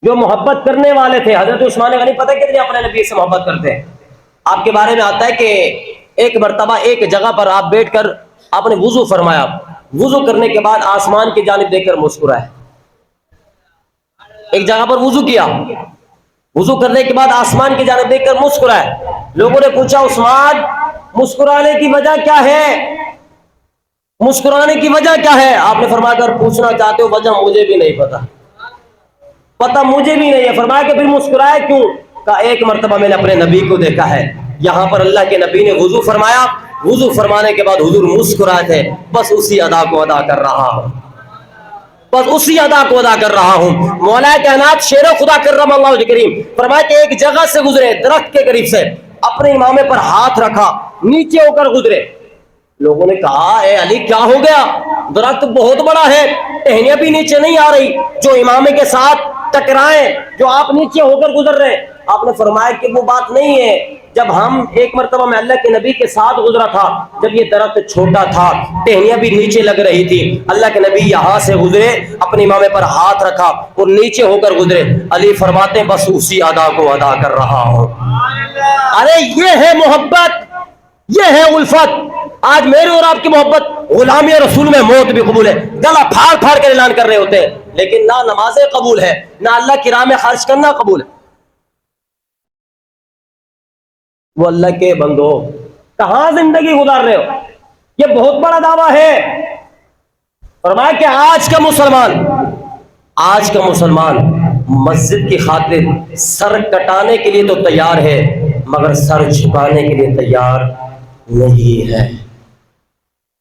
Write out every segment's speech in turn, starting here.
جو محبت کرنے والے تھے. حضرت عثمان غنی پتہ کتنے اپنے نبی سے محبت کرتے ہیں. آپ کے بارے میں آتا ہے کہ ایک مرتبہ ایک جگہ پر آپ بیٹھ کر آپ نے وضو فرمایا. وضو کرنے کے بعد آسمان کی جانب دیکھ کر مسکرائے. ایک جگہ پر وضو کیا, وضو کرنے کے بعد آسمان کی جانب دیکھ کر مسکرائے. لوگوں نے پوچھا عثمان مسکرانے کی وجہ کیا ہے, مسکرانے کی وجہ کیا ہے؟ آپ نے فرمایا اگر پوچھنا چاہتے ہو وجہ مجھے بھی نہیں پتہ مجھے بھی نہیں ہے. فرمایا کہ پھر مسکرائے کیوں؟ کہا ایک مرتبہ میں نے اپنے نبی کو دیکھا ہے, یہاں پر اللہ کے نبی نے وضو فرمایا, وضو فرمانے کے بعد حضور مسکرائے تھے, بس اسی ادا کو ادا کر رہا ہوں, بس اسی ادا کو ادا کر رہا ہوں. مولا کائنات شیر خدا کرم اللہ وجہ کریم فرمایا کہ ایک جگہ سے گزرے, درخت کے قریب سے, اپنے امامے پر ہاتھ رکھا, نیچے ہو کر گزرے. لوگوں نے کہا اے علی کیا ہو گیا, درخت بہت بڑا ہے, ٹہنیاں بھی نیچے نہیں آ رہی جو امامے کے ساتھ ٹکرائیں, جو آپ نیچے ہو کر گزر رہے. آپ نے فرمایا کہ وہ بات نہیں ہے, جب ہم ایک مرتبہ میں اللہ کے نبی کے ساتھ گزرا تھا, جب یہ درخت چھوٹا تھا, ٹہنیاں بھی نیچے لگ رہی تھی, اللہ کے نبی یہاں سے گزرے, اپنے امامے پر ہاتھ رکھا اور نیچے ہو کر گزرے. علی فرماتے ہیں بس اسی ادا کو ادا کر رہا ہوں. ارے یہ ہے محبت, یہ ہے الفت. آج میری اور آپ کی محبت غلامی رسول میں موت بھی قبول ہے, گلا پھاڑ پھاڑ کر اعلان کر رہے ہوتے ہیں, لیکن نہ نمازیں قبول ہے, نہ اللہ کی راہ میں خرچ کرنا قبول ہے. وہ اللہ کے بندو کہاں زندگی گزار رہے ہو, یہ بہت بڑا دعویٰ ہے. فرمایا کہ آج کا مسلمان مسجد کی خاطر سر کٹانے کے لیے تو تیار ہے, مگر سر جھکانے کے لیے تیار نہیں ہے.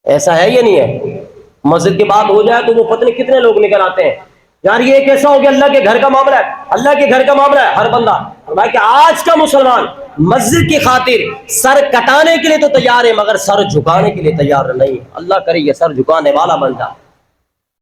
ایسا ہے یا نہیں ہے؟ مسجد کی بات ہو جائے تو وہ پتہ نہیں کتنے لوگ نکل آتے ہیں, یار یہ کیسا ہو گیا, اللہ کے گھر کا معاملہ ہے, اللہ کے گھر کا معاملہ ہے. ہر بندہ کہ آج کا مسلمان مسجد کی خاطر سر کٹانے کے لیے تو تیار ہے, مگر سر جھکانے کے لیے تیار نہیں. اللہ کرے یہ سر جھکانے والا بن جائے.